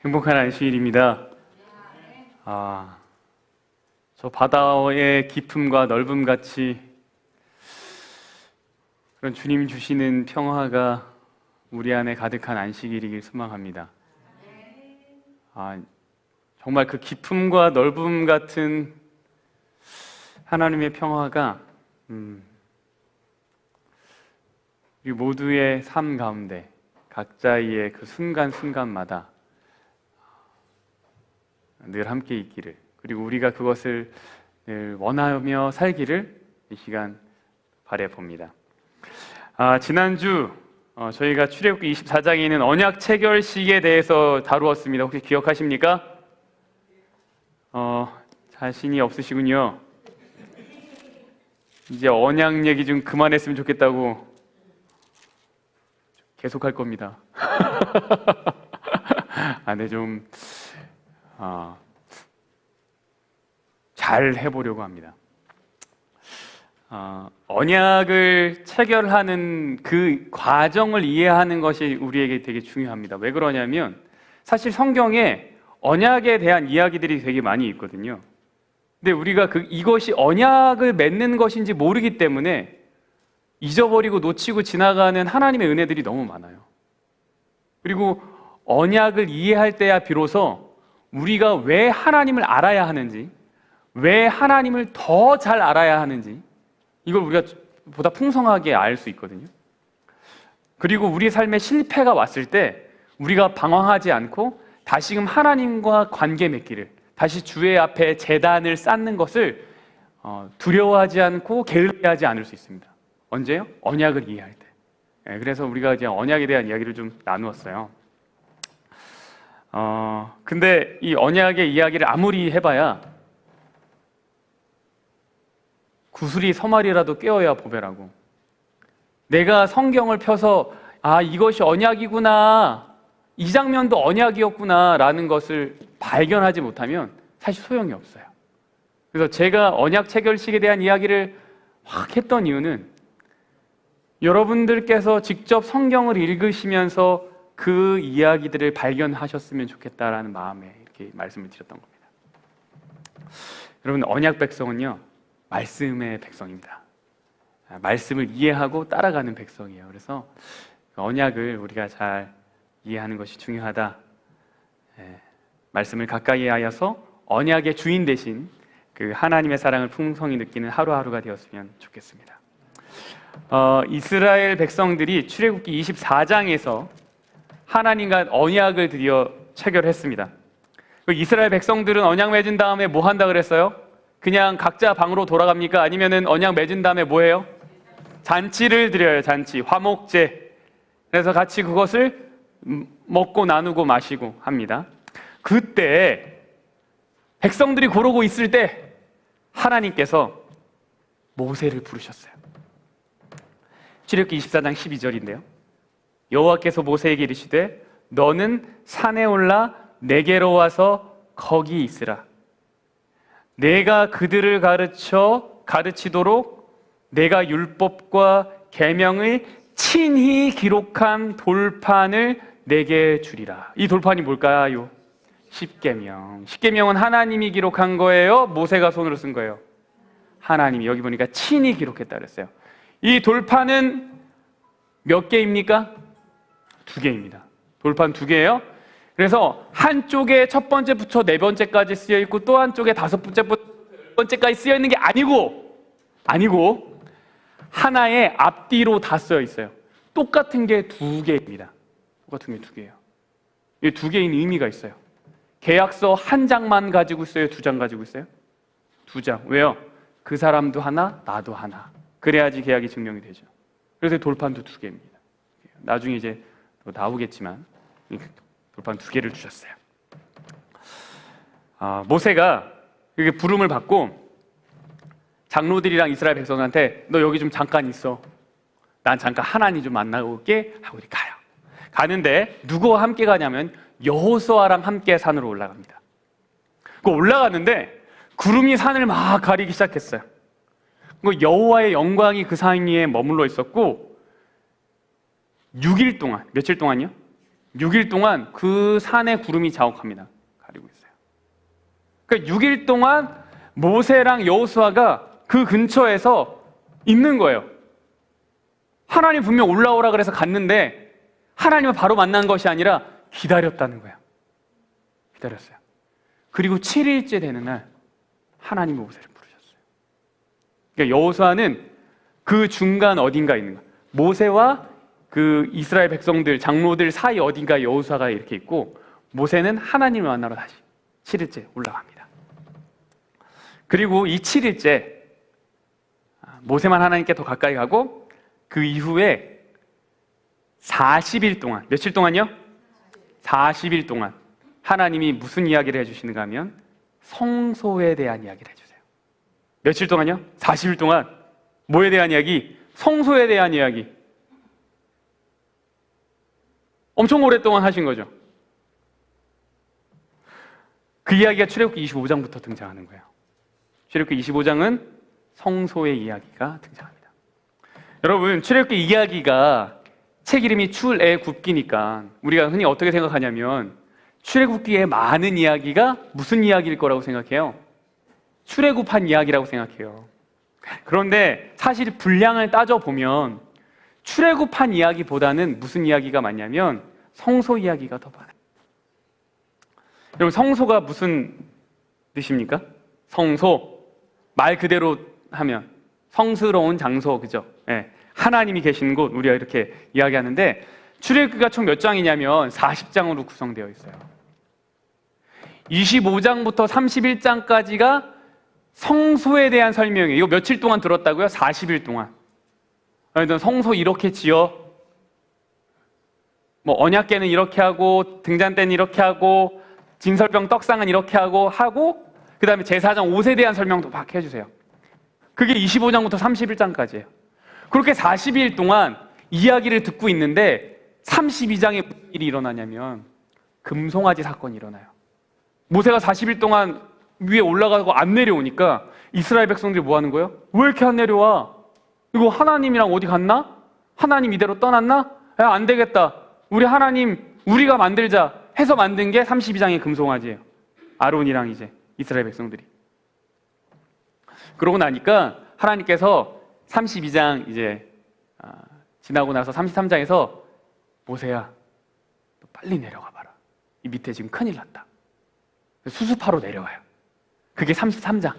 행복한 안식일입니다. 저 바다의 깊음과 넓음 같이 그런 주님 주시는 평화가 우리 안에 가득한 안식일이길 소망합니다. 정말 그 깊음과 넓음 같은 하나님의 평화가 우리 모두의 삶 가운데 각자의 그 순간순간마다 늘 함께 있기를, 그리고 우리가 그것을 늘 원하며 살기를 이 시간 바라봅니다. 지난주 저희가 출애굽기 24장에 있는 언약 체결식에 대해서 다루었습니다. 혹시 기억하십니까? 자신이 없으시군요. 이제 언약 얘기 좀 그만했으면 좋겠다고 계속할 겁니다. 네, 좀 잘 해보려고 합니다. 언약을 체결하는 그 과정을 이해하는 것이 우리에게 되게 중요합니다. 왜 그러냐면 사실 성경에 언약에 대한 이야기들이 되게 많이 있거든요. 근데 우리가 이것이 언약을 맺는 것인지 모르기 때문에 잊어버리고 놓치고 지나가는 하나님의 은혜들이 너무 많아요. 그리고 언약을 이해할 때야 비로소 우리가 왜 하나님을 알아야 하는지, 왜 하나님을 더 잘 알아야 하는지, 이걸 우리가 보다 풍성하게 알 수 있거든요. 그리고 우리 삶에 실패가 왔을 때 우리가 방황하지 않고 다시금 하나님과 관계 맺기를, 다시 주의 앞에 제단을 쌓는 것을 두려워하지 않고 게을리하지 않을 수 있습니다. 언제요? 언약을 이해할 때. 그래서 우리가 이제 언약에 대한 이야기를 좀 나누었어요. 근데 이 언약의 이야기를 아무리 해봐야 구슬이 서말이라도 깨어야 보배라고, 내가 성경을 펴서 이것이 언약이구나, 이 장면도 언약이었구나 라는 것을 발견하지 못하면 사실 소용이 없어요. 그래서 제가 언약 체결식에 대한 이야기를 확 했던 이유는 여러분들께서 직접 성경을 읽으시면서 그 이야기들을 발견하셨으면 좋겠다라는 마음에 이렇게 말씀을 드렸던 겁니다. 여러분, 언약 백성은요, 말씀의 백성입니다. 말씀을 이해하고 따라가는 백성이에요. 그래서 언약을 우리가 잘 이해하는 것이 중요하다. 말씀을 가까이 하여서 언약의 주인 대신 그 하나님의 사랑을 풍성히 느끼는 하루하루가 되었으면 좋겠습니다. 이스라엘 백성들이 출애굽기 24장에서 하나님과 언약을 드디어 체결했습니다. 이스라엘 백성들은 언약 맺은 다음에 뭐 한다 그랬어요? 그냥 각자 방으로 돌아갑니까? 아니면은 언약 맺은 다음에 뭐 해요? 잔치를 드려요. 잔치, 화목제. 그래서 같이 그것을 먹고 나누고 마시고 합니다. 그때 백성들이 고르고 있을 때 하나님께서 모세를 부르셨어요. 출애굽기 24장 12절인데요. 여호와께서 모세에게 이르시되 너는 산에 올라 내게로 와서 거기 있으라. 내가 그들을 가르치도록 내가 율법과 계명을 친히 기록한 돌판을 내게 주리라. 이 돌판이 뭘까요? 십계명. 십계명은 하나님이 기록한 거예요? 모세가 손으로 쓴 거예요? 하나님이. 여기 보니까 친히 기록했다 그랬어요. 이 돌판은 몇 개입니까? 2개입니다. 돌판 2개예요. 그래서 한쪽에 첫 번째부터 네 번째까지 쓰여 있고 또 한쪽에 다섯 번째부터 열 번째까지 쓰여 있는 게 아니고 하나의 앞뒤로 다 쓰여 있어요. 똑같은 게 2개입니다. 똑같은 게 2개예요. 이 2개인 의미가 있어요. 계약서 1장만 가지고 있어요? 2장 가지고 있어요? 2장. 왜요? 그 사람도 하나, 나도 하나. 그래야지 계약이 증명이 되죠. 그래서 돌판도 2개입니다. 나중에 이제 또 나오겠지만 돌판 2개를 주셨어요. 모세가 이렇게 부름을 받고 장로들이랑 이스라엘 백성한테 너 여기 좀 잠깐 있어. 난 잠깐 하나님 좀 만나고 올게 하고 이렇게 가요. 가는데 누구와 함께 가냐면 여호수아랑 함께 산으로 올라갑니다. 그 올라가는데 구름이 산을 막 가리기 시작했어요. 여호와의 영광이 그 산 위에 머물러 있었고 6일 동안, 며칠 동안요? 6일 동안 그 산에 구름이 자욱합니다. 가리고 있어요. 그러니까 6일 동안 모세랑 여호수아가 그 근처에서 있는 거예요. 하나님 분명 올라오라 그래서 갔는데 하나님을 바로 만난 것이 아니라 기다렸다는 거예요. 기다렸어요. 그리고 7일째 되는 날 하나님이 모세를 부르셨어요. 그러니까 여호수아는 그 중간 어딘가에 있는 거예요. 모세와 그 이스라엘 백성들, 장로들 사이 어딘가에 여호수아가 이렇게 있고, 모세는 하나님을 만나러 다시 7일째 올라갑니다. 그리고 이 7일째 모세만 하나님께 더 가까이 가고, 그 이후에 40일 동안, 며칠 동안요? 40일 동안 하나님이 무슨 이야기를 해주시는가 하면 성소에 대한 이야기를 해주세요. 며칠 동안요? 40일 동안 뭐에 대한 이야기? 성소에 대한 이야기. 엄청 오랫동안 하신 거죠. 그 이야기가 출애굽기 25장부터 등장하는 거예요. 출애굽기 25장은 성소의 이야기가 등장합니다. 여러분, 출애굽기 이야기가 책 이름이 출애굽기니까 우리가 흔히 어떻게 생각하냐면 출애굽기의 많은 이야기가 무슨 이야기일 거라고 생각해요? 출애굽한 이야기라고 생각해요. 그런데 사실 분량을 따져보면 출애굽한 이야기보다는 무슨 이야기가 많냐면 성소 이야기가 더 많아요. 여러분, 성소가 무슨 뜻입니까? 성소, 말 그대로 하면 성스러운 장소, 그죠? 네. 하나님이 계신 곳, 우리가 이렇게 이야기하는데 출애굽기가 총 몇 장이냐면 40장으로 구성되어 있어요. 25장부터 31장까지가 성소에 대한 설명이에요. 이거 며칠 동안 들었다고요? 40일 동안. 성소 이렇게 지어, 뭐 언약궤는 이렇게 하고, 등잔대는 이렇게 하고, 진설병 떡상은 이렇게 하고 그 다음에 제사장 옷에 대한 설명도 막 해주세요. 그게 25장부터 31장까지예요. 그렇게 40일 동안 이야기를 듣고 있는데 32장에 무슨 일이 일어나냐면 금송아지 사건이 일어나요. 모세가 40일 동안 위에 올라가고 안 내려오니까 이스라엘 백성들이 뭐 하는 거예요? 왜 이렇게 안 내려와? 이거 하나님이랑 어디 갔나? 하나님 이대로 떠났나? 야, 안 되겠다. 우리 하나님, 우리가 만들자 해서 만든 게 32장의 금송아지예요. 아론이랑 이제 이스라엘 백성들이. 그러고 나니까 하나님께서 32장 이제 지나고 나서 33장에서 모세야, 너 빨리 내려가 봐라. 이 밑에 지금 큰일 났다. 수습하러 내려와요. 그게 33장.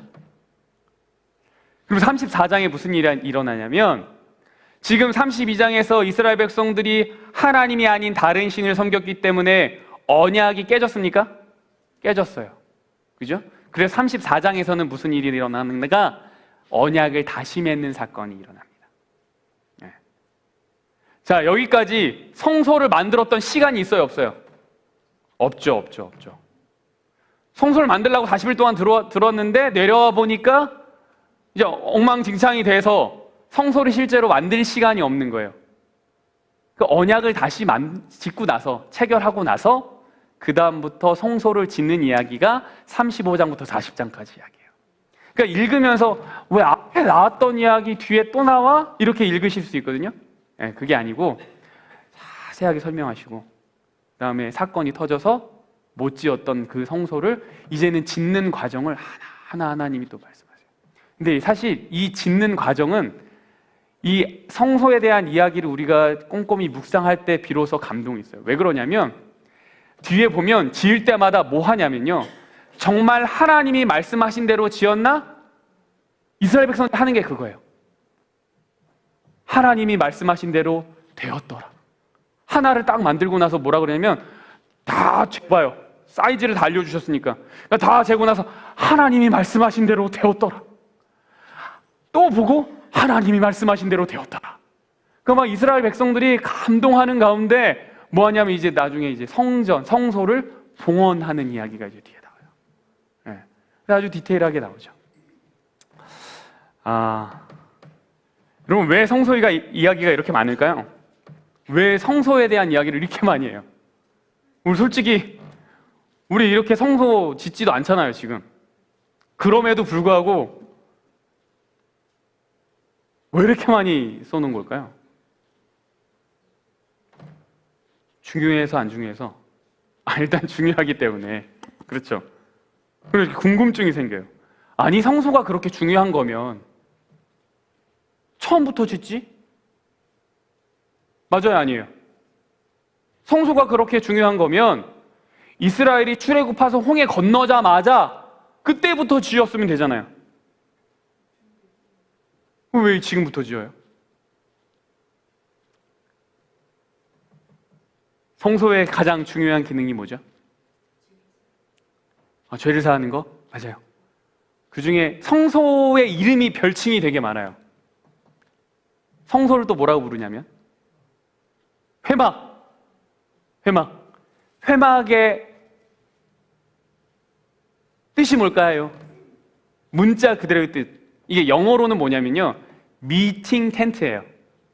그리고 34장에 무슨 일이 일어나냐면 지금 32장에서 이스라엘 백성들이 하나님이 아닌 다른 신을 섬겼기 때문에 언약이 깨졌습니까? 깨졌어요. 그죠? 그래서 34장에서는 무슨 일이 일어나는가? 언약을 다시 맺는 사건이 일어납니다. 네. 자, 여기까지 성소를 만들었던 시간이 있어요, 없어요? 없죠. 성소를 만들려고 40일 동안 들었는데 내려와 보니까 이제 엉망진창이 돼서 성소를 실제로 만들 시간이 없는 거예요. 그 언약을 다시 짓고 나서, 체결하고 나서 그 다음부터 성소를 짓는 이야기가 35장부터 40장까지 이야기예요. 그러니까 읽으면서 왜 앞에 나왔던 이야기 뒤에 또 나와? 이렇게 읽으실 수 있거든요. 네, 그게 아니고 자세하게 설명하시고 그 다음에 사건이 터져서 못 지었던 그 성소를 이제는 짓는 과정을 하나하나 하나님이 또 말씀하세요. 근데 사실 이 짓는 과정은 이 성소에 대한 이야기를 우리가 꼼꼼히 묵상할 때 비로소 감동이 있어요. 왜 그러냐면 뒤에 보면 지을 때마다 뭐 하냐면요, 정말 하나님이 말씀하신 대로 지었나? 이스라엘 백성이 하는 게 그거예요. 하나님이 말씀하신 대로 되었더라. 하나를 딱 만들고 나서 뭐라 그러냐면 다 재봐요. 사이즈를 다 알려주셨으니까 다 재고 나서 하나님이 말씀하신 대로 되었더라. 또 보고 하나님이 말씀하신 대로 되었더라. 그 막 이스라엘 백성들이 감동하는 가운데 뭐 하냐면 이제 나중에 이제 성소를 봉헌하는 이야기가 이제 뒤에 나와요. 네. 아주 디테일하게 나오죠. 여러분, 왜 성소가 이야기가 이렇게 많을까요? 왜 성소에 대한 이야기를 이렇게 많이 해요? 우리 솔직히 우리 이렇게 성소 짓지도 않잖아요, 지금. 그럼에도 불구하고 왜 이렇게 많이 쏘는 걸까요? 중요해서 안 중요해서? 일단 중요하기 때문에. 그렇죠. 그래서 궁금증이 생겨요. 아니, 성소가 그렇게 중요한 거면 처음부터 짓지? 맞아요, 아니에요? 성소가 그렇게 중요한 거면 이스라엘이 출애굽해서 홍해 건너자마자 그때부터 지었으면 되잖아요. 왜 지금부터 지어요? 성소의 가장 중요한 기능이 뭐죠? 죄를 사하는 거? 맞아요. 그 중에 성소의 이름이 별칭이 되게 많아요. 성소를 또 뭐라고 부르냐면 회막. 회막의 뜻이 뭘까요? 문자 그대로의 뜻. 이게 영어로는 뭐냐면요, 미팅 텐트예요.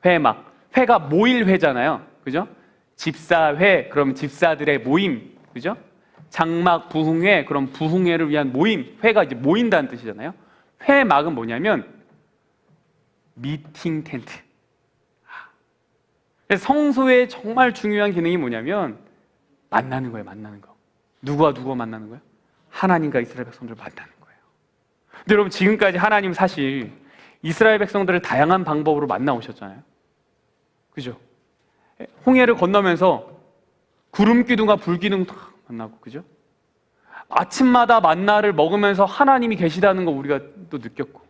회막. 회가 모일 회잖아요. 그죠? 집사회, 그럼 집사들의 모임. 그죠? 장막 부흥회, 그럼 부흥회를 위한 모임. 회가 이제 모인다는 뜻이잖아요. 회막은 뭐냐면 미팅 텐트. 성소의 정말 중요한 기능이 뭐냐면 만나는 거예요. 만나는 거. 누구와 누구와 만나는 거예요? 하나님과 이스라엘 백성들을 만나는 거예요. 근데 여러분, 지금까지 하나님 사실 이스라엘 백성들을 다양한 방법으로 만나오셨잖아요. 그죠? 홍해를 건너면서 구름 기둥과 불 기둥 만나고, 그죠? 아침마다 만나를 먹으면서 하나님이 계시다는 거 우리가 또 느꼈고,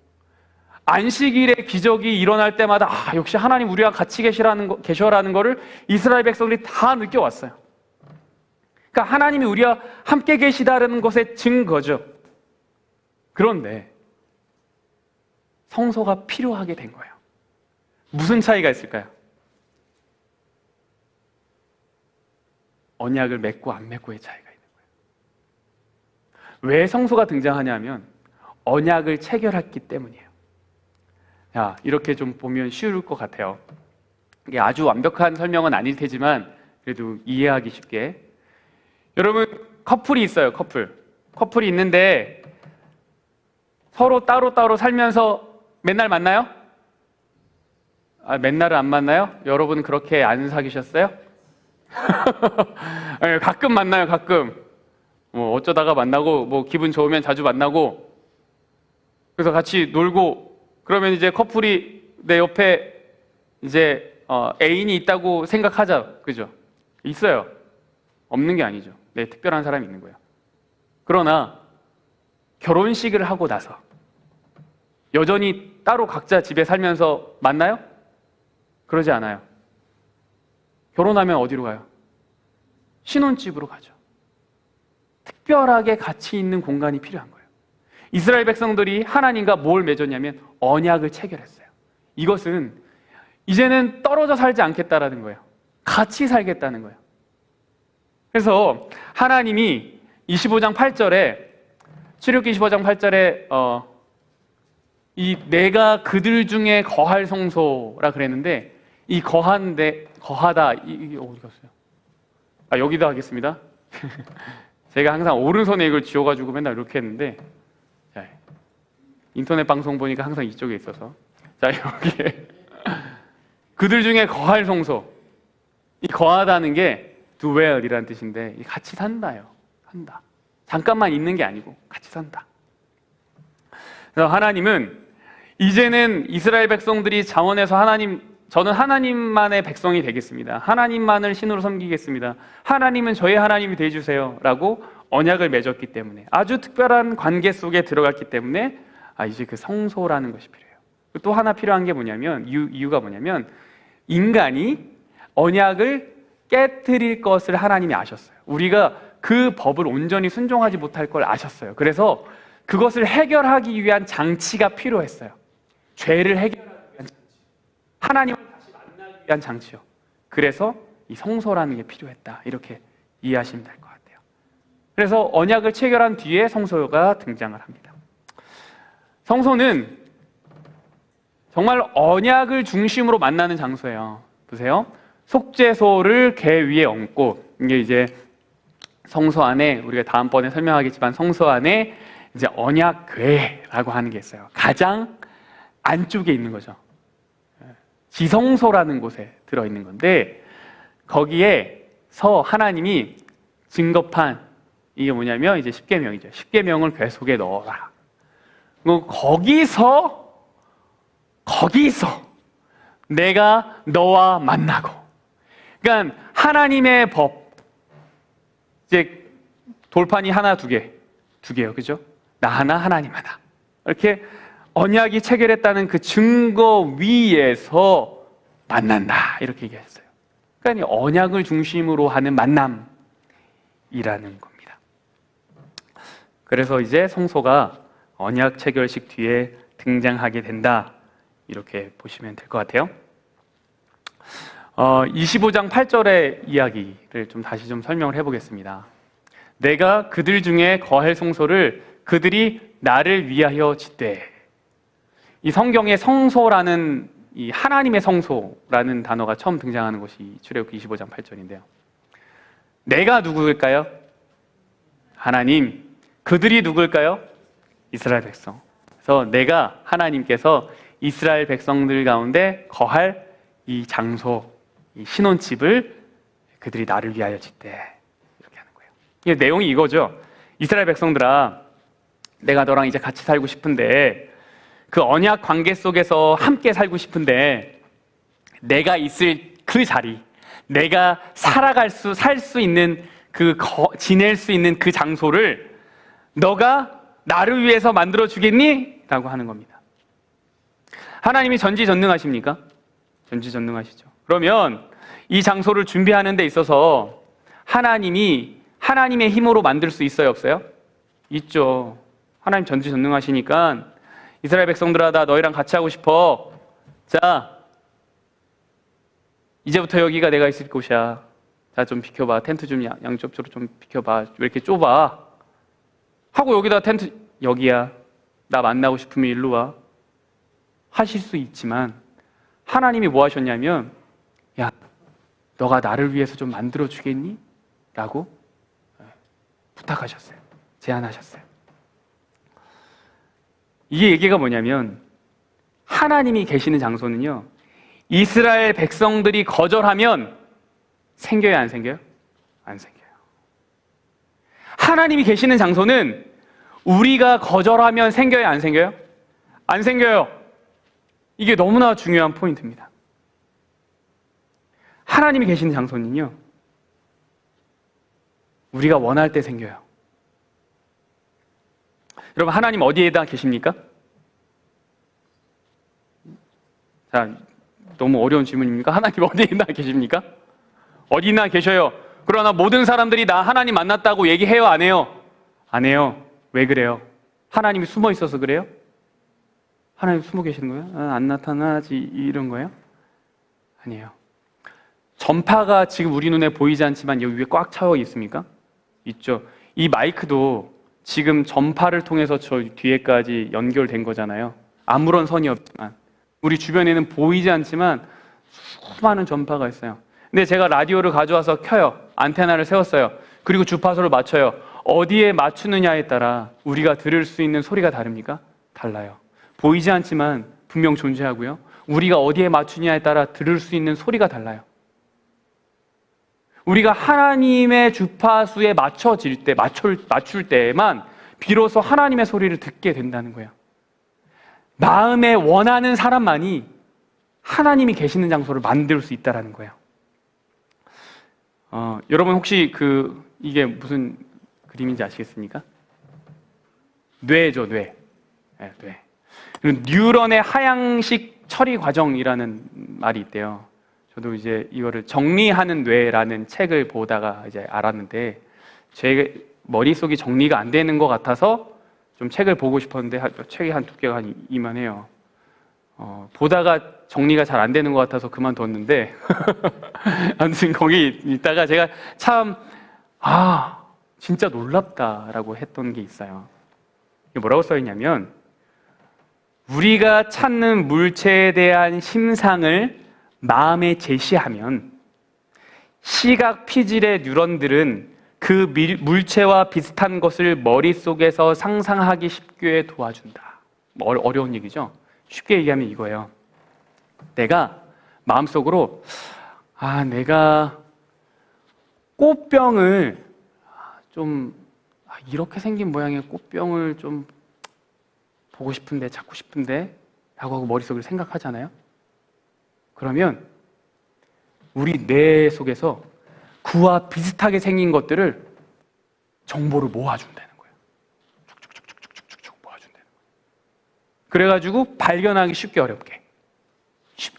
안식일에 기적이 일어날 때마다 역시 하나님 우리와 같이 계셔라는 거를 이스라엘 백성들이 다 느껴왔어요. 그러니까 하나님이 우리와 함께 계시다는 것의 증거죠. 그런데 성소가 필요하게 된 거예요. 무슨 차이가 있을까요? 언약을 맺고 안 맺고의 차이가 있는 거예요. 왜 성소가 등장하냐면 언약을 체결했기 때문이에요. 자, 이렇게 좀 보면 쉬울 것 같아요. 이게 아주 완벽한 설명은 아닐 테지만 그래도 이해하기 쉽게. 여러분, 커플이 있어요. 커플이 있는데 서로 따로따로 살면서 맨날 만나요? 맨날은 안 만나요? 여러분 그렇게 안 사귀셨어요? 가끔 만나요. 가끔 뭐 어쩌다가 만나고, 뭐 기분 좋으면 자주 만나고, 그래서 같이 놀고, 그러면 이제 커플이 내 옆에 이제 애인이 있다고 생각하자. 그죠? 있어요. 없는 게 아니죠. 내 특별한 사람이 있는 거예요. 그러나 결혼식을 하고 나서 여전히 따로 각자 집에 살면서 만나요? 그러지 않아요. 결혼하면 어디로 가요? 신혼집으로 가죠. 특별하게 같이 있는 공간이 필요한 거예요. 이스라엘 백성들이 하나님과 뭘 맺었냐면 언약을 체결했어요. 이것은 이제는 떨어져 살지 않겠다라는 거예요. 같이 살겠다는 거예요. 그래서 하나님이 25장 8절에, 출애굽기 25장 8절에 이 내가 그들 중에 거할 성소라 그랬는데, 이 거하다, 이게 어디 갔어요? 여기다 하겠습니다. 제가 항상 오른손에 이걸 쥐어가지고 맨날 이렇게 했는데, 자, 인터넷 방송 보니까 항상 이쪽에 있어서, 자, 여기에 그들 중에 거할 성소. 이 거하다는 게 dwell이라는 뜻인데, 같이 산다요. 산다. 잠깐만 있는 게 아니고 같이 산다. 그래서 하나님은 이제는 이스라엘 백성들이 자원해서 저는 하나님만의 백성이 되겠습니다. 하나님만을 신으로 섬기겠습니다. 하나님은 저의 하나님이 되어주세요 라고 언약을 맺었기 때문에, 아주 특별한 관계 속에 들어갔기 때문에 이제 그 성소라는 것이 필요해요. 또 하나 필요한 게 뭐냐면, 이유가 뭐냐면, 인간이 언약을 깨트릴 것을 하나님이 아셨어요. 우리가 그 법을 온전히 순종하지 못할 걸 아셨어요. 그래서 그것을 해결하기 위한 장치가 필요했어요. 죄를 해결하기 위한 장치, 하나님을 다시 만나기 위한 장치요. 그래서 이 성소라는 게 필요했다, 이렇게 이해하시면 될 것 같아요. 그래서 언약을 체결한 뒤에 성소가 등장을 합니다. 성소는 정말 언약을 중심으로 만나는 장소예요. 보세요. 속죄소를 궤 위에 얹고, 이게 이제 성소 안에, 우리가 다음번에 설명하겠지만 성소 안에 이제 언약궤라고 하는 게 있어요. 가장 안쪽에 있는 거죠. 지성소라는 곳에 들어있는 건데, 거기에 하나님이 증거판, 이게 뭐냐면 이제 십계명이죠. 십계명을 궤 속에 넣어라. 거기서 내가 너와 만나고, 그러니까 하나님의 법, 이제 돌판이 하나 두 개요, 그죠? 나 하나, 하나님 하나, 이렇게 언약이 체결했다는 그 증거 위에서 만난다, 이렇게 얘기했어요. 그러니까 언약을 중심으로 하는 만남이라는 겁니다. 그래서 이제 성소가 언약 체결식 뒤에 등장하게 된다, 이렇게 보시면 될 것 같아요. 25장 8절의 이야기를 좀 다시 좀 설명을 해보겠습니다. 내가 그들 중에 거할 성소를 그들이 나를 위하여 짓되, 이 성경에 성소라는, 이 하나님의 성소라는 단어가 처음 등장하는 것이 출애굽기 25장 8절인데요. 내가 누구일까요? 하나님. 그들이 누구일까요? 이스라엘 백성. 그래서 내가, 하나님께서 이스라엘 백성들 가운데 거할 이 장소, 이 신혼집을 그들이 나를 위하여 짓되, 이렇게 하는 거예요. 이 내용이 이거죠. 이스라엘 백성들아, 내가 너랑 이제 같이 살고 싶은데, 그 언약 관계 속에서 함께 살고 싶은데, 내가 있을 그 자리, 내가 살 수 있는 지낼 수 있는 그 장소를 너가 나를 위해서 만들어 주겠니? 라고 하는 겁니다. 하나님이 전지전능하십니까? 전지전능하시죠. 그러면 이 장소를 준비하는 데 있어서 하나님이 하나님의 힘으로 만들 수 있어요, 없어요? 있죠. 하나님 전지전능하시니까 이스라엘 백성들아, 나 너희랑 같이 하고 싶어. 자, 이제부터 여기가 내가 있을 곳이야. 자, 좀 비켜봐. 텐트 좀 양쪽으로 좀 비켜봐. 왜 이렇게 좁아? 하고 여기다 텐트, 여기야. 나 만나고 싶으면 일로 와. 하실 수 있지만 하나님이 뭐 하셨냐면, 야, 너가 나를 위해서 좀 만들어 주겠니? 라고 부탁하셨어요. 제안하셨어요. 이게 얘기가 뭐냐면, 하나님이 계시는 장소는요, 이스라엘 백성들이 거절하면 생겨요, 안 생겨요? 안 생겨요. 하나님이 계시는 장소는 우리가 거절하면 생겨요, 안 생겨요? 안 생겨요. 이게 너무나 중요한 포인트입니다. 하나님이 계시는 장소는요, 우리가 원할 때 생겨요. 여러분, 하나님 어디에다 계십니까? 자, 너무 어려운 질문입니까? 하나님 어디에다 계십니까? 어디나 계셔요. 그러나 모든 사람들이 나 하나님 만났다고 얘기해요, 안 해요? 안 해요. 왜 그래요? 하나님이 숨어 있어서 그래요? 하나님 숨어 계시는 거예요? 안 나타나지, 이런 거예요? 아니에요. 전파가 지금 우리 눈에 보이지 않지만 여기 위에 꽉 차고 있습니까? 있죠. 이 마이크도 지금 전파를 통해서 저 뒤에까지 연결된 거잖아요. 아무런 선이 없지만 우리 주변에는 보이지 않지만 수많은 전파가 있어요. 근데 제가 라디오를 가져와서 켜요. 안테나를 세웠어요. 그리고 주파수를 맞춰요. 어디에 맞추느냐에 따라 우리가 들을 수 있는 소리가 다릅니까? 달라요. 보이지 않지만 분명 존재하고요. 우리가 어디에 맞추냐에 따라 들을 수 있는 소리가 달라요. 우리가 하나님의 주파수에 맞춰질 때, 맞출 때만 비로소 하나님의 소리를 듣게 된다는 거예요. 마음에 원하는 사람만이 하나님이 계시는 장소를 만들 수 있다는 거예요. 여러분 혹시 이게 무슨 그림인지 아시겠습니까? 뇌죠, 뇌. 네, 뇌. 뉴런의 하향식 처리 과정이라는 말이 있대요. 저도 이제 이거를 정리하는 뇌라는 책을 보다가 이제 알았는데, 제 머릿속이 정리가 안 되는 것 같아서 좀 책을 보고 싶었는데, 책이 한 두께가 한 이만해요. 보다가 정리가 잘 안 되는 것 같아서 그만뒀는데, 아무튼 거기 있다가 제가 참, 진짜 놀랍다라고 했던 게 있어요. 이게 뭐라고 써있냐면, 우리가 찾는 물체에 대한 심상을 마음에 제시하면 시각 피질의 뉴런들은 그 물체와 비슷한 것을 머릿속에서 상상하기 쉽게 도와준다. 어려운 얘기죠? 쉽게 얘기하면 이거예요. 내가 마음속으로 내가 꽃병을 좀 이렇게 생긴 모양의 꽃병을 좀 보고 싶은데, 잡고 싶은데 라고 하고 머릿속으로 생각하잖아요. 그러면 우리 뇌 속에서 그와 비슷하게 생긴 것들을 정보를 모아준다는 거예요. 쭉쭉쭉쭉쭉쭉 모아준다는 거예요. 그래가지고 발견하기 쉽게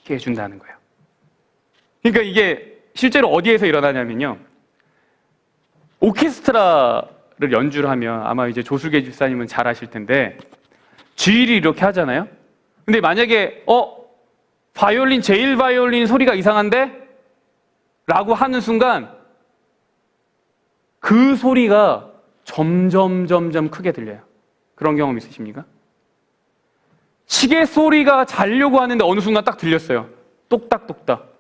해준다는 거예요. 그러니까 이게 실제로 어디에서 일어나냐면요, 오케스트라를 연주를 하면 아마 이제 조수계 집사님은 잘 아실 텐데 주일이 이렇게 하잖아요. 근데 만약에 바이올린 제일 바이올린 소리가 이상한데? 라고 하는 순간 그 소리가 점점 크게 들려요. 그런 경험 있으십니까? 시계 소리가 자려고 하는데 어느 순간 딱 들렸어요. 똑딱똑딱.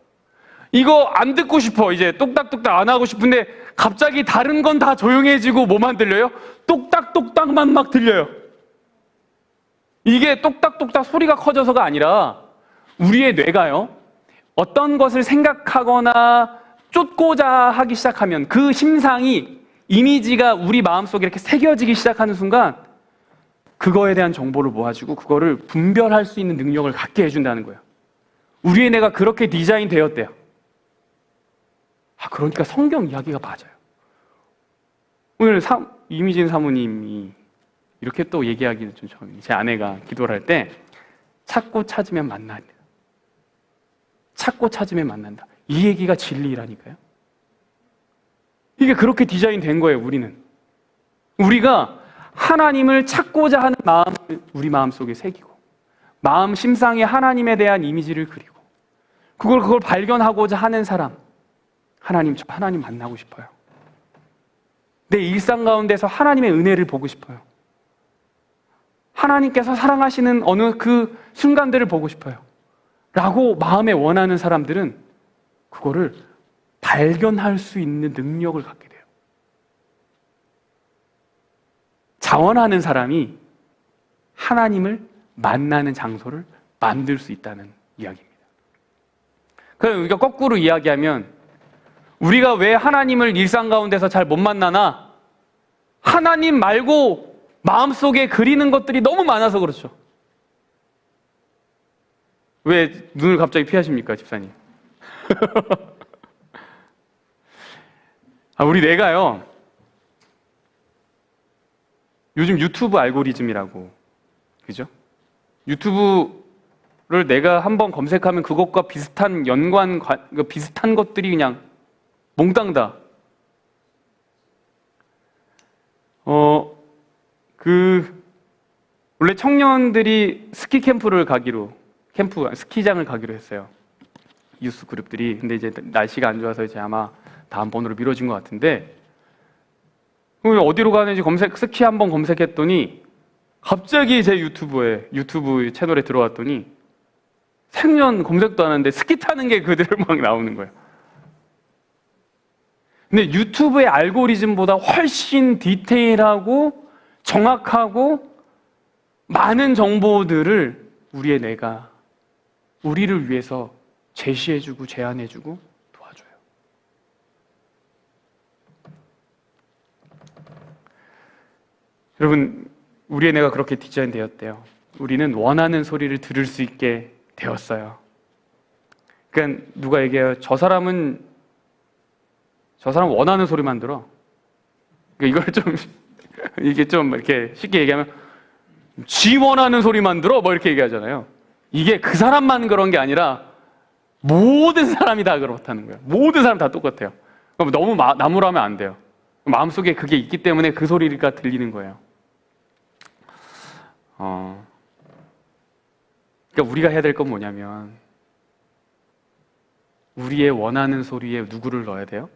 이거 안 듣고 싶어. 이제 똑딱똑딱 안 하고 싶은데 갑자기 다른 건 다 조용해지고 뭐만 들려요? 똑딱똑딱만 막 들려요. 이게 똑딱똑딱 소리가 커져서가 아니라 우리의 뇌가요, 어떤 것을 생각하거나 쫓고자 하기 시작하면 그 심상이, 이미지가 우리 마음속에 이렇게 새겨지기 시작하는 순간 그거에 대한 정보를 모아주고 그거를 분별할 수 있는 능력을 갖게 해준다는 거예요. 우리의 뇌가 그렇게 디자인 되었대요. 그러니까 성경 이야기가 맞아요. 오늘 이미진 사모님이 이렇게 또 얘기하기는 좀 처음이에요. 제 아내가 기도를 할 때 찾고 찾으면 만난다. 찾고 찾으면 만난다. 이 얘기가 진리라니까요. 이게 그렇게 디자인 된 거예요, 우리는. 우리가 하나님을 찾고자 하는 마음을 우리 마음속에 새기고, 마음 심상에 하나님에 대한 이미지를 그리고, 그걸 발견하고자 하는 사람, 저 하나님 만나고 싶어요. 내 일상 가운데서 하나님의 은혜를 보고 싶어요. 하나님께서 사랑하시는 어느 그 순간들을 보고 싶어요. 라고 마음에 원하는 사람들은 그거를 발견할 수 있는 능력을 갖게 돼요. 자원하는 사람이 하나님을 만나는 장소를 만들 수 있다는 이야기입니다. 그럼 우리가 거꾸로 이야기하면, 우리가 왜 하나님을 일상 가운데서 잘 못 만나나? 하나님 말고 마음속에 그리는 것들이 너무 많아서 그렇죠. 왜 눈을 갑자기 피하십니까, 집사님? 우리 뇌가요, 요즘 유튜브 알고리즘이라고, 그죠? 유튜브를 내가 한번 검색하면 그것과 비슷한 비슷한 것들이 그냥 몽땅 다. 원래 청년들이 스키 스키장을 가기로 했어요. 유스 그룹들이. 근데 이제 날씨가 안 좋아서 이제 아마 다음번으로 미뤄진 것 같은데, 어디로 가는지 스키 한번 검색했더니 갑자기 제 유튜브 채널에 들어왔더니 생년 검색도 안 하는데 스키 타는 게 그대로 막 나오는 거예요. 근데 유튜브의 알고리즘보다 훨씬 디테일하고 정확하고 많은 정보들을 우리의 뇌가 우리를 위해서 제시해주고 제안해주고 도와줘요. 여러분, 우리의 뇌가 그렇게 디자인되었대요. 우리는 원하는 소리를 들을 수 있게 되었어요. 그러니까 누가 얘기해요. 저 사람 원하는 소리만 들어. 그러니까 이걸 좀 이게 좀 이렇게 쉽게 얘기하면 지 원하는 소리만 들어 뭐 이렇게 얘기하잖아요. 이게 그 사람만 그런 게 아니라 모든 사람이 다 그렇다는 거예요. 모든 사람 다 똑같아요. 그럼 너무 나무라면 안 돼요. 마음속에 그게 있기 때문에 그 소리가 들리는 거예요. 그러니까 우리가 해야 될 건 뭐냐면, 우리의 원하는 소리에 누구를 넣어야 돼요?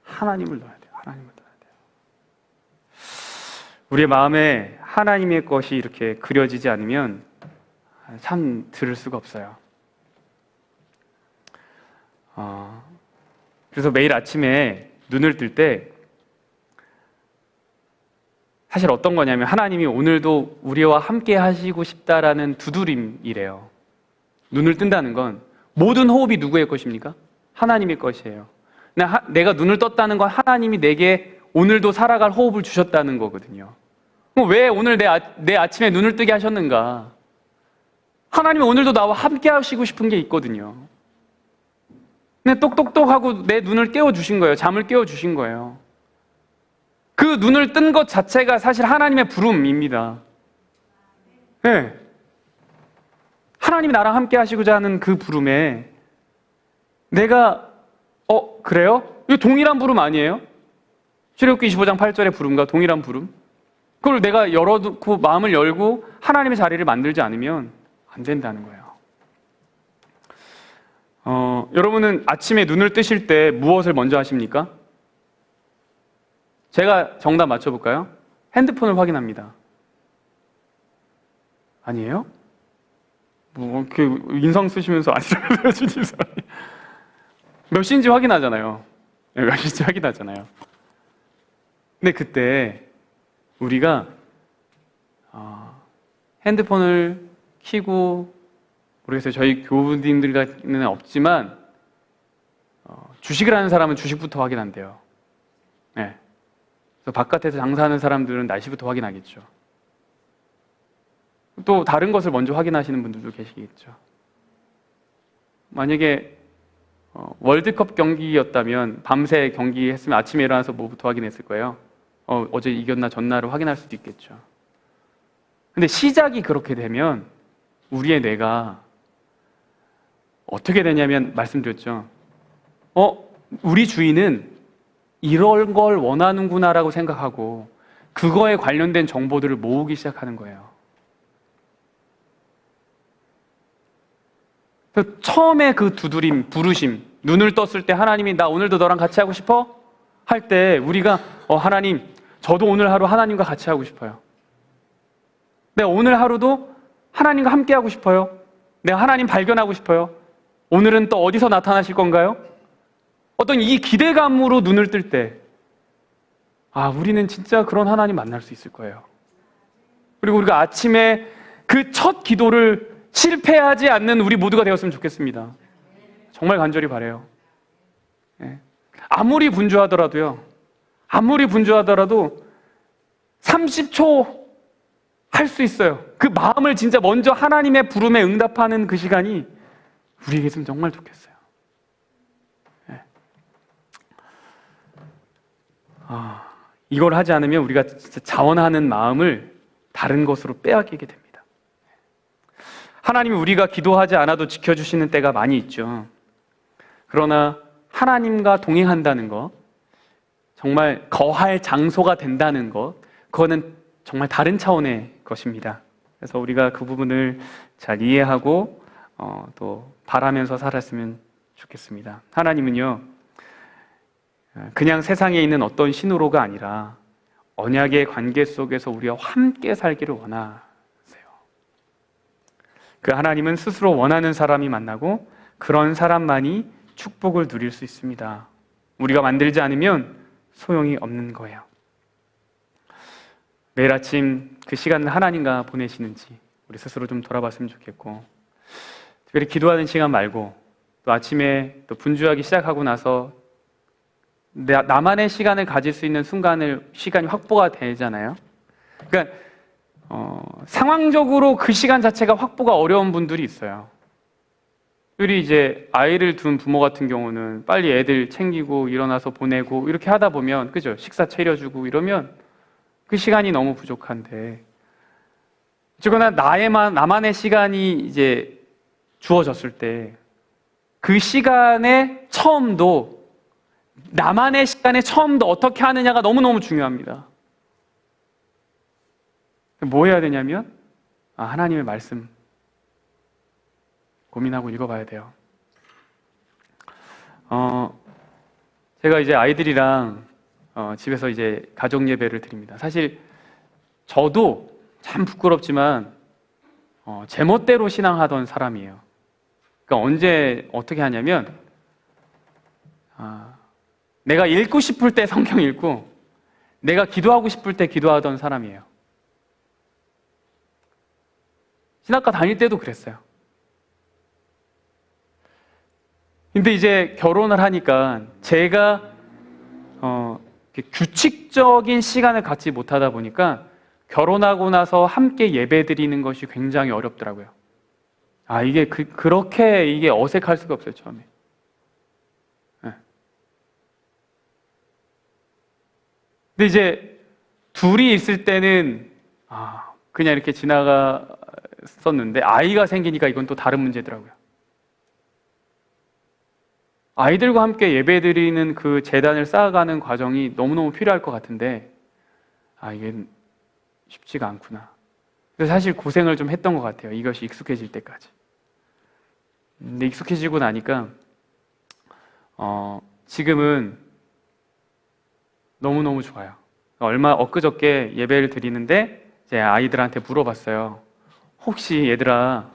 하나님을 넣어야 돼요. 하나님을 넣어야 돼요. 우리의 마음에 하나님의 것이 이렇게 그려지지 않으면 참 들을 수가 없어요. 그래서 매일 아침에 눈을 뜰 때 사실 어떤 거냐면, 하나님이 오늘도 우리와 함께 하시고 싶다라는 두드림이래요. 눈을 뜬다는 건 모든 호흡이 누구의 것입니까? 하나님의 것이에요. 내가 눈을 떴다는 건 하나님이 내게 오늘도 살아갈 호흡을 주셨다는 거거든요. 왜 오늘 내 아침에 눈을 뜨게 하셨는가? 하나님이 오늘도 나와 함께 하시고 싶은 게 있거든요. 그냥 똑똑똑하고 내 눈을 깨워주신 거예요. 잠을 깨워주신 거예요. 그 눈을 뜬 것 자체가 사실 하나님의 부름입니다. 네. 하나님이 나랑 함께 하시고자 하는 그 부름에 내가 그래요? 이거 동일한 부름 아니에요? 출애굽기 25장 8절의 부름과 동일한 부름? 그걸 내가 열어두고 마음을 열고 하나님의 자리를 만들지 않으면 안 된다는 거예요. 여러분은 아침에 눈을 뜨실 때 무엇을 먼저 하십니까? 제가 정답 맞춰볼까요? 핸드폰을 확인합니다. 아니에요? 뭐 이렇게 인상 쓰시면서 아니라고요, 주님 사랑해. 몇 시인지 확인하잖아요. 몇 시인지 확인하잖아요. 근데 그때 우리가 핸드폰을 켜고, 모르겠어요. 저희 교우님들은 없지만 주식을 하는 사람은 주식부터 확인한대요. 네. 그래서 바깥에서 장사하는 사람들은 날씨부터 확인하겠죠. 또 다른 것을 먼저 확인하시는 분들도 계시겠죠. 만약에 월드컵 경기였다면 밤새 경기했으면 아침에 일어나서 뭐부터 확인했을 거예요? 어제 이겼나 졌나를 확인할 수도 있겠죠. 근데 시작이 그렇게 되면 우리의 뇌가 어떻게 되냐면, 말씀드렸죠. 우리 주인은 이런 걸 원하는구나라고 생각하고 그거에 관련된 정보들을 모으기 시작하는 거예요. 처음에 그 두드림, 부르심, 눈을 떴을 때 하나님이 나 오늘도 너랑 같이 하고 싶어? 할 때 우리가 하나님, 저도 오늘 하루 하나님과 같이 하고 싶어요. 내가 오늘 하루도 하나님과 함께 하고 싶어요. 내가 하나님 발견하고 싶어요. 오늘은 또 어디서 나타나실 건가요? 어떤 이 기대감으로 눈을 뜰 때, 우리는 진짜 그런 하나님 만날 수 있을 거예요. 그리고 우리가 아침에 그 첫 기도를 실패하지 않는 우리 모두가 되었으면 좋겠습니다. 정말 간절히 바라요. 아무리 분주하더라도 30초 할 수 있어요. 그 마음을 진짜 먼저 하나님의 부름에 응답하는 그 시간이 우리에게 있으면 정말 좋겠어요. 이걸 하지 않으면 우리가 진짜 자원하는 마음을 다른 것으로 빼앗기게 됩니다. 하나님이 우리가 기도하지 않아도 지켜주시는 때가 많이 있죠. 그러나 하나님과 동행한다는 것, 정말 거할 장소가 된다는 것, 그거는 정말 다른 차원의 것입니다. 그래서 우리가 그 부분을 잘 이해하고 또 바라면서 살았으면 좋겠습니다. 하나님은요, 그냥 세상에 있는 어떤 신으로가 아니라 언약의 관계 속에서 우리와 함께 살기를 원하세요. 그 하나님은 스스로 원하는 사람이 만나고 그런 사람만이 축복을 누릴 수 있습니다. 우리가 만들지 않으면 소용이 없는 거예요. 매일 아침 그 시간을 하나님과 보내시는지 우리 스스로 좀 돌아봤으면 좋겠고, 특별히 기도하는 시간 말고 또 아침에 또 분주하기 시작하고 나서 나만의 시간을 가질 수 있는 시간이 확보가 되잖아요. 그러니까 상황적으로 그 시간 자체가 확보가 어려운 분들이 있어요. 특별히 이제 아이를 둔 부모 같은 경우는 빨리 애들 챙기고 일어나서 보내고 이렇게 하다 보면, 그죠? 식사 차려주고 이러면 그 시간이 너무 부족한데, 어쨌거나 나만의 시간이 이제 주어졌을 때 그 시간의 처음도, 나만의 시간의 처음도 어떻게 하느냐가 너무너무 중요합니다. 뭐 해야 되냐면 하나님의 말씀 고민하고 읽어봐야 돼요. 제가 이제 아이들이랑 집에서 이제 가족 예배를 드립니다. 사실 저도 참 부끄럽지만 제멋대로 신앙하던 사람이에요. 그러니까 언제 어떻게 하냐면 내가 읽고 싶을 때 성경 읽고 내가 기도하고 싶을 때 기도하던 사람이에요. 신학과 다닐 때도 그랬어요. 근데 이제 결혼을 하니까 제가 규칙적인 시간을 갖지 못하다 보니까 결혼하고 나서 함께 예배 드리는 것이 굉장히 어렵더라고요. 이게 그렇게 이게 어색할 수가 없어요, 처음에. 네. 근데 이제 둘이 있을 때는 그냥 이렇게 지나갔었는데 아이가 생기니까 이건 또 다른 문제더라고요. 아이들과 함께 예배드리는 그 재단을 쌓아가는 과정이 너무너무 필요할 것 같은데 이게 쉽지가 않구나. 그래서 사실 고생을 좀 했던 것 같아요. 이것이 익숙해질 때까지. 근데 익숙해지고 나니까 지금은 너무너무 좋아요. 엊그저께 예배를 드리는데 제 아이들한테 물어봤어요. 혹시 얘들아,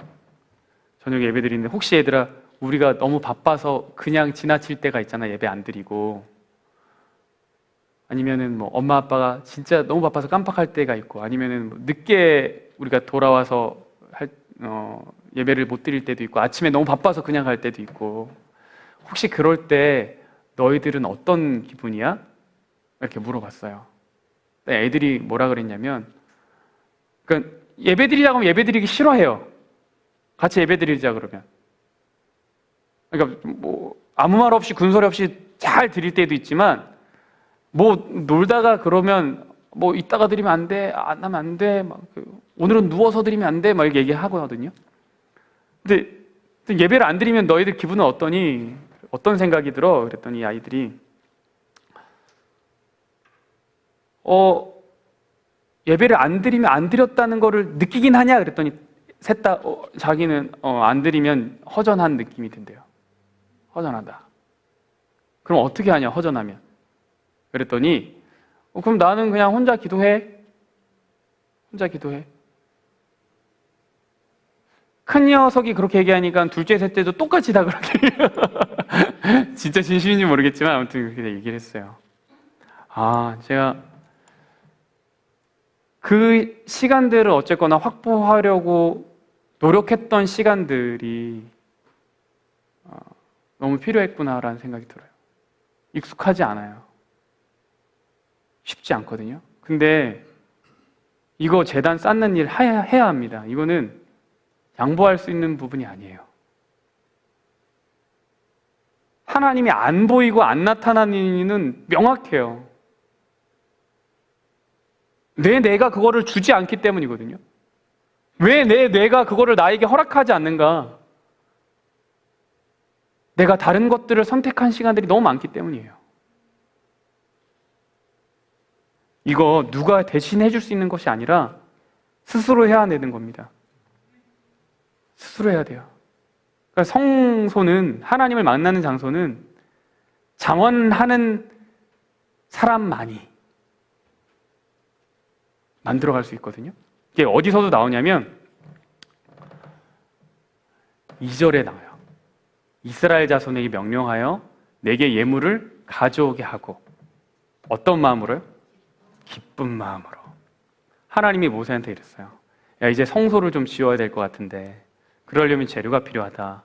저녁에 예배 드리는데 혹시 얘들아, 우리가 너무 바빠서 그냥 지나칠 때가 있잖아, 예배 안 드리고. 아니면은 뭐 엄마 아빠가 진짜 너무 바빠서 깜빡할 때가 있고, 아니면은 뭐 늦게 우리가 돌아와서 예배를 못 드릴 때도 있고, 아침에 너무 바빠서 그냥 갈 때도 있고, 혹시 그럴 때 너희들은 어떤 기분이야? 이렇게 물어봤어요. 애들이 뭐라 그랬냐면, 그러니까 예배 드리자고 하면 예배 드리기 싫어해요. 같이 예배 드리자 그러면. 그러니까 뭐 아무 말 없이 군소리 없이 잘 드릴 때도 있지만, 뭐 놀다가 그러면 뭐 이따가 드리면 안 돼, 안 하면 안 돼, 오늘은 누워서 드리면 안 돼, 막 이렇게 얘기하거든요. 근데 예배를 안 드리면 너희들 기분은 어떠니? 어떤 생각이 들어? 그랬더니 아이들이 예배를 안 드리면 안 드렸다는 거를 느끼긴 하냐? 그랬더니 셋 다 자기는 안 드리면 허전한 느낌이 든대요. 허전하다. 그럼 어떻게 하냐, 허전하면? 그랬더니 그럼 나는 그냥 혼자 기도해. 혼자 기도해. 큰 녀석이 그렇게 얘기하니까 둘째, 셋째도 똑같이 다 그렇게 진짜 진심인지 모르겠지만 아무튼 그렇게 얘기를 했어요. 제가 그 시간들을 어쨌거나 확보하려고 노력했던 시간들이 너무 필요했구나라는 생각이 들어요. 익숙하지 않아요. 쉽지 않거든요. 근데 이거 재단 쌓는 일 해야 합니다. 이거는 양보할 수 있는 부분이 아니에요. 하나님이 안 보이고 안 나타나는 이유는 명확해요. 내 뇌가 그거를 주지 않기 때문이거든요. 왜 내 뇌가 그거를 나에게 허락하지 않는가? 내가 다른 것들을 선택한 시간들이 너무 많기 때문이에요. 이거 누가 대신해 줄 수 있는 것이 아니라 스스로 해야 되는 겁니다. 스스로 해야 돼요. 그러니까 성소는, 하나님을 만나는 장소는 장원하는 사람만이 만들어갈 수 있거든요. 이게 어디서도 나오냐면 2절에 나와요. 이스라엘 자손에게 명령하여 내게 예물을 가져오게 하고, 어떤 마음으로요? 기쁜 마음으로. 하나님이 모세한테 이랬어요. 야, 이제 성소를 좀 지어야 될 것 같은데 그러려면 재료가 필요하다.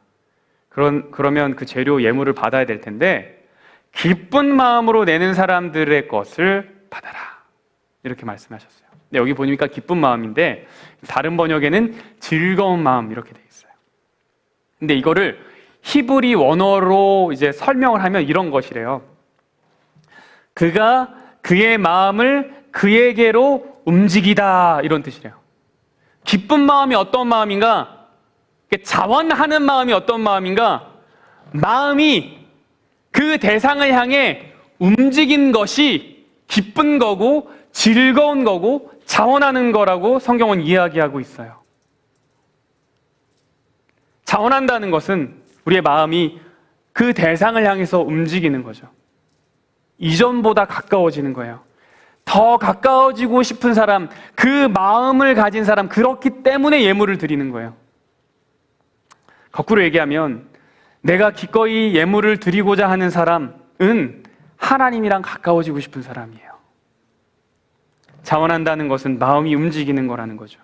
그러면 그 재료 예물을 받아야 될 텐데 기쁜 마음으로 내는 사람들의 것을 받아라. 이렇게 말씀하셨어요. 근데 여기 보니까 기쁜 마음인데 다른 번역에는 즐거운 마음 이렇게 돼 있어요. 근데 이거를 히브리 원어로 이제 설명을 하면 이런 것이래요. 그가 그의 마음을 그에게로 움직이다, 이런 뜻이래요. 기쁜 마음이 어떤 마음인가? 자원하는 마음이 어떤 마음인가? 마음이 그 대상을 향해 움직인 것이 기쁜 거고 즐거운 거고 자원하는 거라고 성경은 이야기하고 있어요. 자원한다는 것은 우리의 마음이 그 대상을 향해서 움직이는 거죠. 이전보다 가까워지는 거예요. 더 가까워지고 싶은 사람, 그 마음을 가진 사람, 그렇기 때문에 예물을 드리는 거예요. 거꾸로 얘기하면 내가 기꺼이 예물을 드리고자 하는 사람은 하나님이랑 가까워지고 싶은 사람이에요. 자원한다는 것은 마음이 움직이는 거라는 거죠.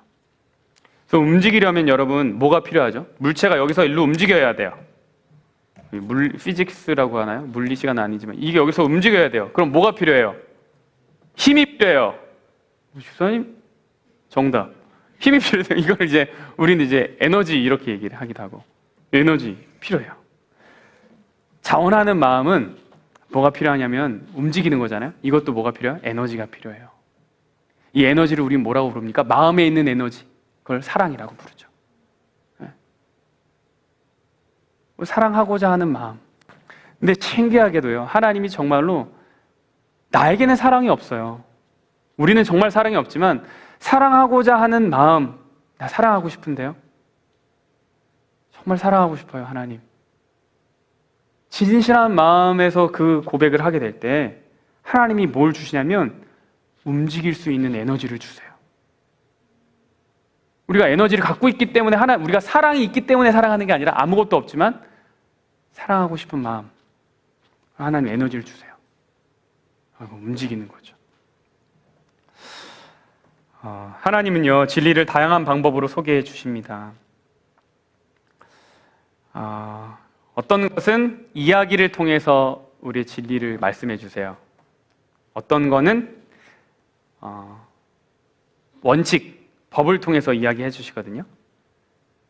그래서 움직이려면 여러분 뭐가 필요하죠? 물체가 여기서 일로 움직여야 돼요. 피직스라고 하나요? 물리 시간은 아니지만 이게 여기서 움직여야 돼요. 그럼 뭐가 필요해요? 힘이 필요해요. 주사님 정답. 힘이 필요해요. 이걸 이제 우리는 이제 에너지 이렇게 얘기를 하기도 하고 에너지 필요해요. 자원하는 마음은 뭐가 필요하냐면 움직이는 거잖아요. 이것도 뭐가 필요해요? 에너지가 필요해요. 이 에너지를 우리는 뭐라고 부릅니까? 마음에 있는 에너지. 그걸 사랑이라고 부르죠. 네. 사랑하고자 하는 마음. 근데 신기하게도요, 하나님이 정말로 나에게는 사랑이 없어요. 우리는 정말 사랑이 없지만 사랑하고자 하는 마음, 나 사랑하고 싶은데요. 정말 사랑하고 싶어요, 하나님. 진실한 마음에서 그 고백을 하게 될 때 하나님이 뭘 주시냐면 움직일 수 있는 에너지를 주세요. 우리가 에너지를 갖고 있기 때문에 우리가 사랑이 있기 때문에 사랑하는 게 아니라 아무것도 없지만 사랑하고 싶은 마음, 하나님 에너지를 주세요. 움직이는 거죠. 하나님은요, 진리를 다양한 방법으로 소개해 주십니다. 어떤 것은 이야기를 통해서 우리의 진리를 말씀해 주세요. 어떤 거는 원칙, 법을 통해서 이야기해 주시거든요.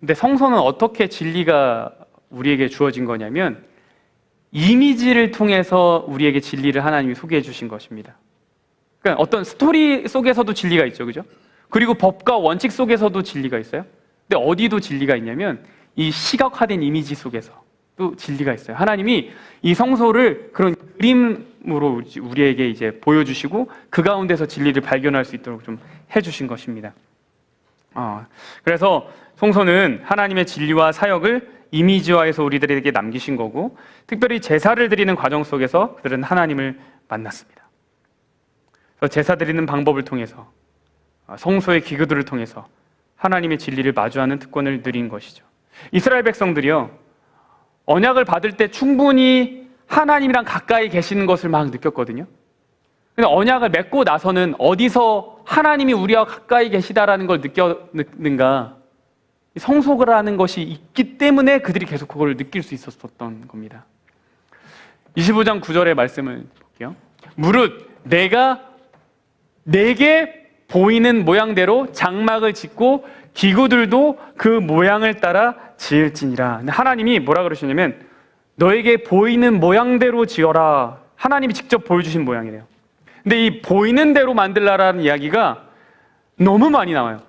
근데 성서는 어떻게 진리가 우리에게 주어진 거냐면 이미지를 통해서 우리에게 진리를 하나님이 소개해 주신 것입니다. 그러니까 어떤 스토리 속에서도 진리가 있죠, 그죠? 그리고 법과 원칙 속에서도 진리가 있어요. 근데 어디도 진리가 있냐면 이 시각화된 이미지 속에서도 진리가 있어요. 하나님이 이 성소를 그런 그림으로 우리에게 이제 보여주시고 그 가운데서 진리를 발견할 수 있도록 좀 해주신 것입니다. 그래서 성소는 하나님의 진리와 사역을 이미지화해서 우리들에게 남기신 거고, 특별히 제사를 드리는 과정 속에서 그들은 하나님을 만났습니다. 그래서 제사 드리는 방법을 통해서, 성소의 기구들을 통해서 하나님의 진리를 마주하는 특권을 누린 것이죠. 이스라엘 백성들이요, 언약을 받을 때 충분히 하나님이랑 가까이 계시는 것을 막 느꼈거든요. 근데 언약을 맺고 나서는 어디서 하나님이 우리와 가까이 계시다라는 걸 느꼈는가? 성소라는 것이 있기 때문에 그들이 계속 그걸 느낄 수 있었던 겁니다. 25장 9절의 말씀을 볼게요. 무릇 내가 내게 보이는 모양대로 장막을 짓고 기구들도 그 모양을 따라 지을지니라. 하나님이 뭐라 그러시냐면 너에게 보이는 모양대로 지어라. 하나님이 직접 보여주신 모양이래요. 근데 이 보이는 대로 만들라라는 이야기가 너무 많이 나와요.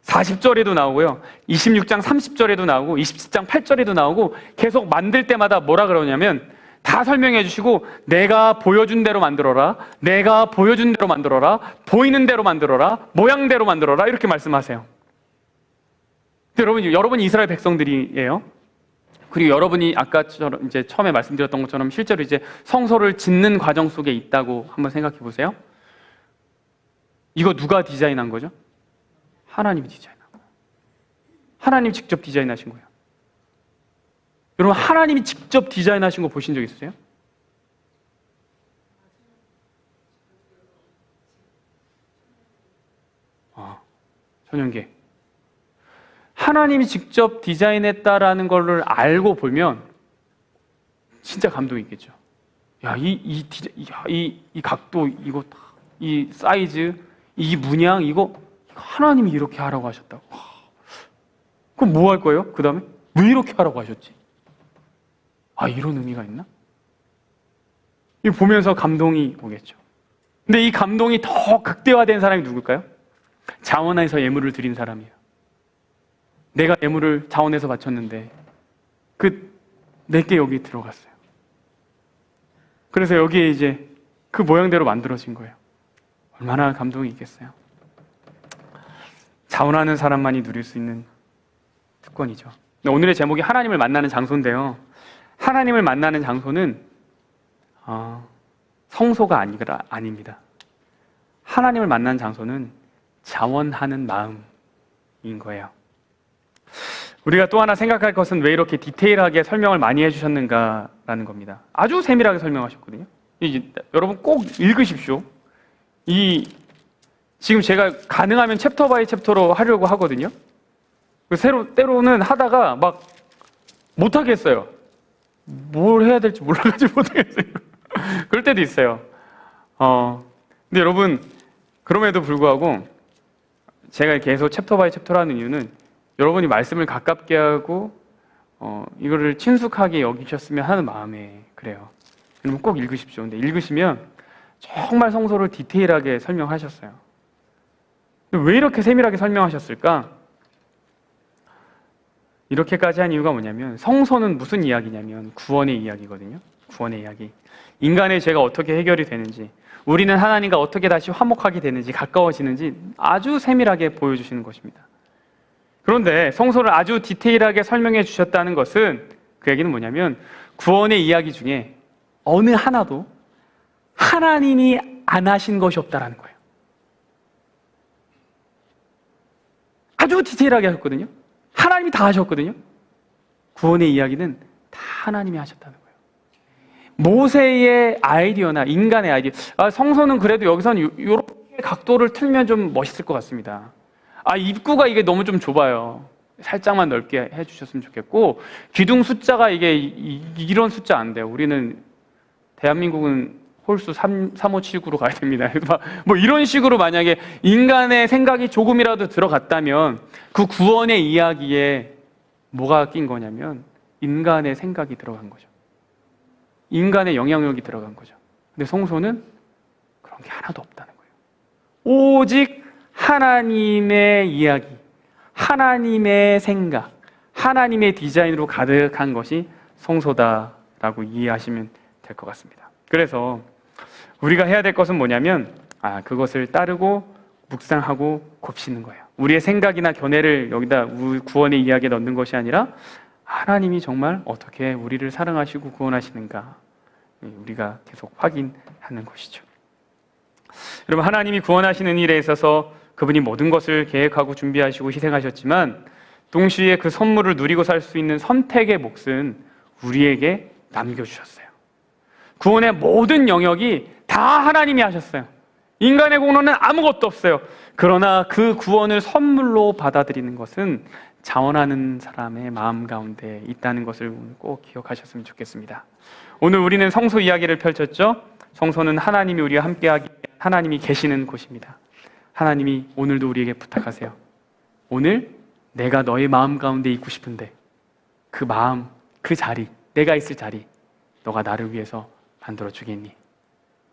40절에도 나오고요, 26장 30절에도 나오고 27장 8절에도 나오고, 계속 만들 때마다 뭐라 그러냐면 다 설명해 주시고 내가 보여준 대로 만들어라, 내가 보여준 대로 만들어라, 보이는 대로 만들어라, 모양대로 만들어라, 이렇게 말씀하세요. 여러분이 이스라엘 백성들이에요. 그리고 여러분이 아까처럼 이제 처음에 말씀드렸던 것처럼 실제로 이제 성소를 짓는 과정 속에 있다고 한번 생각해 보세요. 이거 누가 디자인한 거죠? 하나님이 디자인한 거예요. 하나님이 직접 디자인하신 거예요. 여러분, 하나님이 직접 디자인하신 거 보신 적 있으세요? 천연계. 하나님이 직접 디자인했다라는 걸 알고 보면 진짜 감동이 있겠죠. 야, 이 각도, 이거, 이 사이즈, 이 문양, 이거 하나님이 이렇게 하라고 하셨다고. 그럼 뭐 할 거예요? 그 다음에 왜 이렇게 하라고 하셨지? 이런 의미가 있나? 이거 보면서 감동이 오겠죠. 근데 이 감동이 더 극대화된 사람이 누굴까요? 자원에서 예물을 드린 사람이에요. 내가 예물을 자원에서 바쳤는데 내게 여기 들어갔어요. 그래서 여기에 이제 그 모양대로 만들어진 거예요. 얼마나 감동이 있겠어요. 자원하는 사람만이 누릴 수 있는 특권이죠. 오늘의 제목이 하나님을 만나는 장소인데요, 하나님을 만나는 장소는 성소가 아닙니다. 하나님을 만나는 장소는 자원하는 마음인 거예요. 우리가 또 하나 생각할 것은 왜 이렇게 디테일하게 설명을 많이 해주셨는가라는 겁니다. 아주 세밀하게 설명하셨거든요. 여러분 꼭 읽으십시오. 지금 제가 가능하면 챕터 바이 챕터로 하려고 하거든요. 때로는 하다가 막 못하겠어요. 뭘 해야 될지 몰라가지고 못하겠어요. 그럴 때도 있어요. 근데 여러분, 그럼에도 불구하고 제가 계속 챕터 바이 챕터로 하는 이유는 여러분이 말씀을 가깝게 하고 이거를 친숙하게 여기셨으면 하는 마음에 그래요. 여러분 꼭 읽으십시오. 근데 읽으시면 정말 성소를 디테일하게 설명하셨어요. 왜 이렇게 세밀하게 설명하셨을까? 이렇게까지 한 이유가 뭐냐면 성소는 무슨 이야기냐면 구원의 이야기거든요. 구원의 이야기. 인간의 죄가 어떻게 해결이 되는지, 우리는 하나님과 어떻게 다시 화목하게 되는지, 가까워지는지 아주 세밀하게 보여주시는 것입니다. 그런데 성소를 아주 디테일하게 설명해 주셨다는 것은 그 얘기는 뭐냐면 구원의 이야기 중에 어느 하나도 하나님이 안 하신 것이 없다라는 거예요. 아주 디테일하게 하셨거든요. 하나님이 다 하셨거든요. 구원의 이야기는 다 하나님이 하셨다는 거예요. 모세의 아이디어나 인간의 아이디어, 성소는 그래도 여기서는 이렇게 각도를 틀면 좀 멋있을 것 같습니다. 입구가 이게 너무 좀 좁아요. 살짝만 넓게 해주셨으면 좋겠고, 기둥 숫자가 이게 이런 숫자 안 돼요. 우리는 대한민국은 홀수 3579로 가야 됩니다. 뭐 이런 식으로 만약에 인간의 생각이 조금이라도 들어갔다면 그 구원의 이야기에 뭐가 낀 거냐면 인간의 생각이 들어간 거죠. 인간의 영향력이 들어간 거죠. 근데 성소는 그런 게 하나도 없다는 거예요. 오직 하나님의 이야기, 하나님의 생각, 하나님의 디자인으로 가득한 것이 성소다라고 이해하시면 될 것 같습니다. 그래서 우리가 해야 될 것은 뭐냐면 그것을 따르고 묵상하고 곱씹는 거예요. 우리의 생각이나 견해를 여기다 구원의 이야기에 넣는 것이 아니라 하나님이 정말 어떻게 우리를 사랑하시고 구원하시는가 우리가 계속 확인하는 것이죠. 여러분, 하나님이 구원하시는 일에 있어서 그분이 모든 것을 계획하고 준비하시고 희생하셨지만 동시에 그 선물을 누리고 살 수 있는 선택의 몫은 우리에게 남겨주셨어요. 구원의 모든 영역이 다 하나님이 하셨어요. 인간의 공로는 아무것도 없어요. 그러나 그 구원을 선물로 받아들이는 것은 자원하는 사람의 마음 가운데 있다는 것을 꼭 기억하셨으면 좋겠습니다. 오늘 우리는 성소 이야기를 펼쳤죠. 성소는 하나님이 우리와 함께하기 위해 하나님이 계시는 곳입니다. 하나님이 오늘도 우리에게 부탁하세요. 오늘 내가 너의 마음 가운데 있고 싶은데 그 마음, 그 자리, 내가 있을 자리 너가 나를 위해서 만들어 주겠니?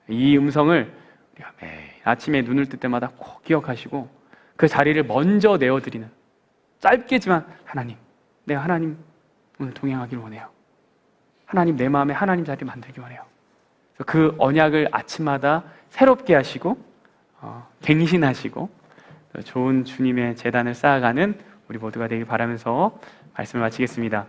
이 음성을 우리가 매일 아침에 눈을 뜰 때마다 꼭 기억하시고 그 자리를 먼저 내어드리는, 짧게지만 하나님, 내가 하나님 오늘 동행하기를 원해요. 하나님, 내 마음에 하나님 자리 만들기 원해요. 그 언약을 아침마다 새롭게 하시고 갱신하시고 좋은 주님의 제단을 쌓아가는 우리 모두가 되길 바라면서 말씀을 마치겠습니다.